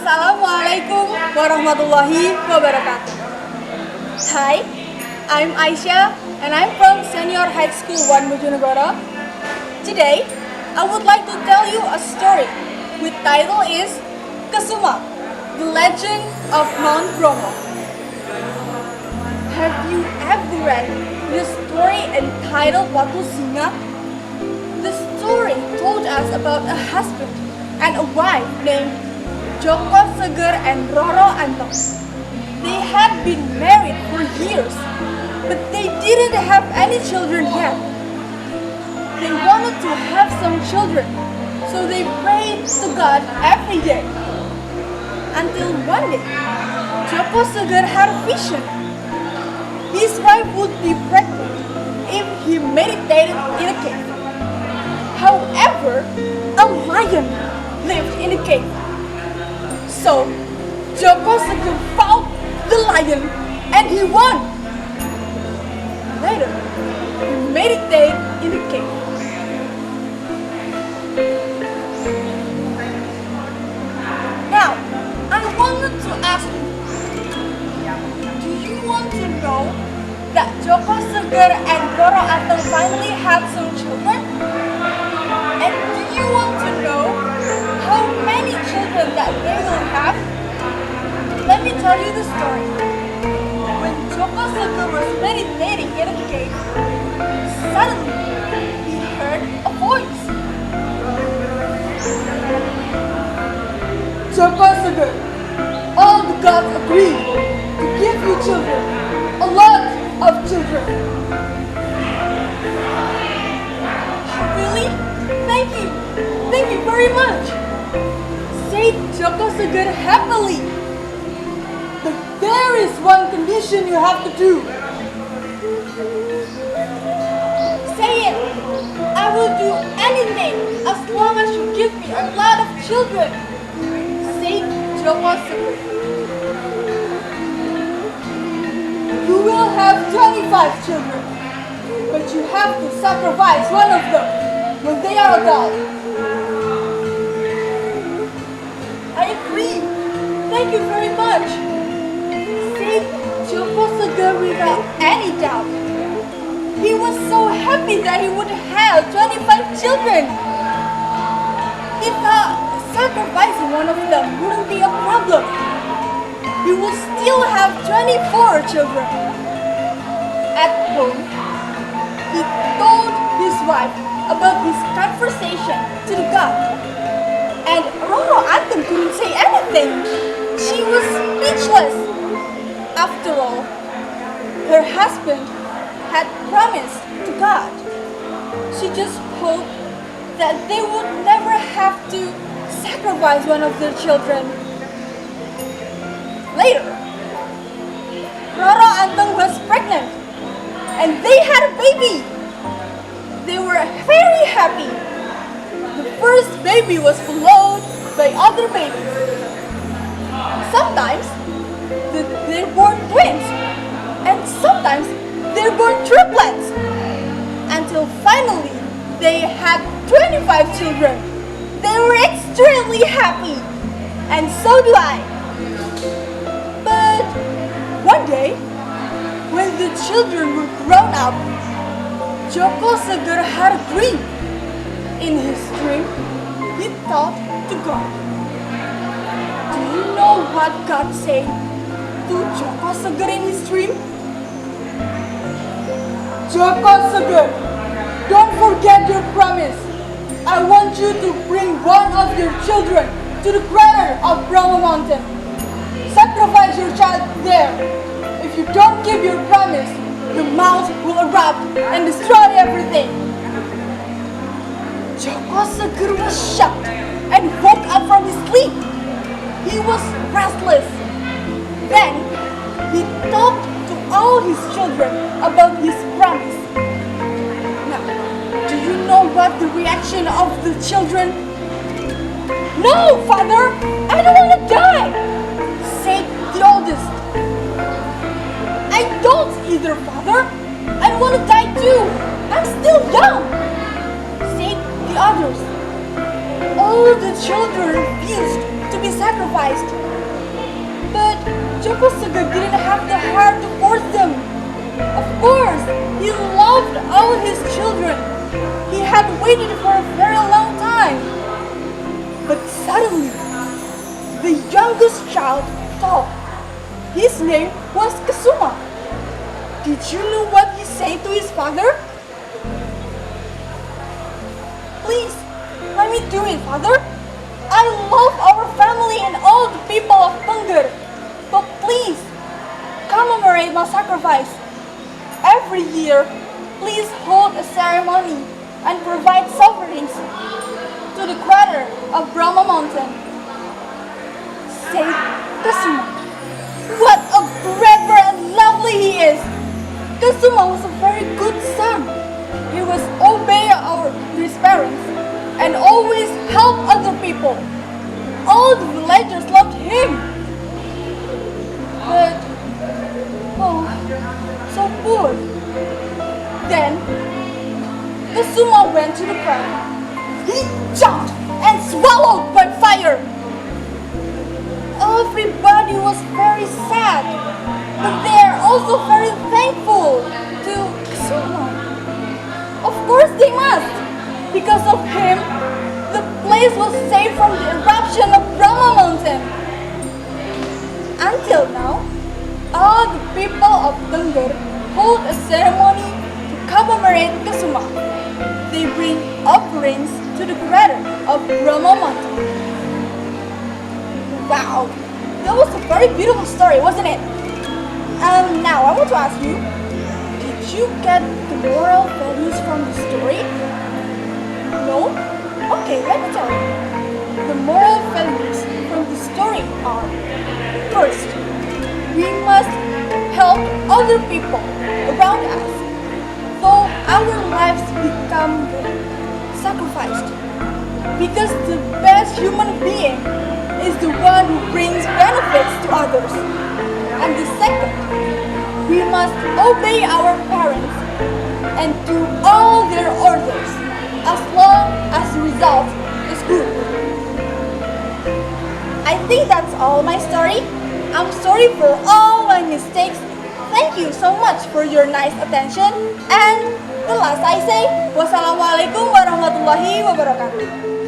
Assalamualaikum warahmatullahi wabarakatuh. Hi, I'm Aisyah and I'm from Senior High School 1 Bojonegoro. Today, I would like to tell you a story with title is Kesuma, the Legend of Mount Bromo. Have you ever read the story entitled Watu Singa? The story told us about a husband and a wife named Joko Seger and Roro Antong. They had been married for years, but they didn't have any children yet. They wanted to have some children, so they prayed to God every day. Until one day, Joko Seger had a vision. His wife would be pregnant if he meditated in a cave. However, a lion lived in the cave. So, Joko Seger fought the lion and he won. Later, he meditated in the cave. Now, I wanted to ask you, do you want to know that Joko Seger and Roro Antong finally had some children? And do you want to know how many children that they will have? Let me tell you the story. When Joko Seger was meditating in a cave, suddenly he heard a voice. Joko Seger, all the gods agree to give you children, a lot of children. Really? Thank you very much, said Joko Seger happily. But there is one condition you have to do. Say it. I will do anything as long as you give me a lot of children, said Joko Seger. You will have 25 children, but you have to sacrifice one of them when they are adults. I agree. Thank you very much, said Joko Seger without any doubt. He was so happy that he would have 25 children. He thought sacrificing one of them wouldn't be a problem. He would still have 24 children. At home, he told his wife about his conversation to the God. And Roro Antong couldn't say anything. She was speechless. After all, her husband had promised to God. She just hoped that they would never have to sacrifice one of their children. Later, Roro Antong was pregnant and they had a baby. They were very happy. The first baby was followed by other babies. Sometimes they're born twins, and sometimes they're born triplets. Until finally they had 25 children. They were extremely happy, and so do I. But one day, when the children were grown up, Joko Seger had a dream. In his dream, he talked to God. Do you know what God said to Joko Seger in his dream? Joko Seger, don't forget your promise. I want you to bring one of your children to the crater of Bromo Mountain. Sacrifice your child there. If you don't keep your promise, the mount will erupt and destroy everything. Joko Seger was shocked and woke up from his sleep. He was restless. Then, he talked to all his children about his promise. Now, do you know what the reaction of the children? No, father! I don't want to die! Said the oldest. I don't either, father! I want to die too! I'm still young! Said the others. All the children refused to to be sacrificed. But Joko Sugar didn't have the heart to force them. Of course, he loved all his children. He had waited for a very long time. But suddenly, the youngest child thought his name was Kasuma. Did you know what he said to his father? Please, let me do it, father. I love our family and all the people of Tengger. But please, commemorate my sacrifice. Every year, please hold a ceremony and provide sovereigns to the crater of Brahma Mountain. Said Kasuma. What a braver and lovely he is! Kasuma was a very good son. He was obey his parents and always help other people. All the villagers loved him. But, oh, so poor. Then, Kasuma went to the crater. He jumped and swallowed by fire. Everybody was very sad, but they are also very thankful to Kasuma. Of course they must. Because of him, the place was saved from the eruption of Brahma Mountain. Until now, all the people of Tengger hold a ceremony to commemorate Kasuma. They bring offerings to the crater of Brahma Mountain. Wow, that was a very beautiful story, wasn't it? Now I want to ask you, did you get the moral values from the story? No? Okay, let me tell you. The moral values from the story are: first, we must help other people around us, though our lives become sacrificed. Because the best human being is the one who brings benefits to others. And the second, we must obey our parents and do all their orders as long as the result is good. I think that's all my story. I'm sorry for all my mistakes. Thank you so much for your nice attention. And the last I say, wassalamualaikum warahmatullahi wabarakatuh.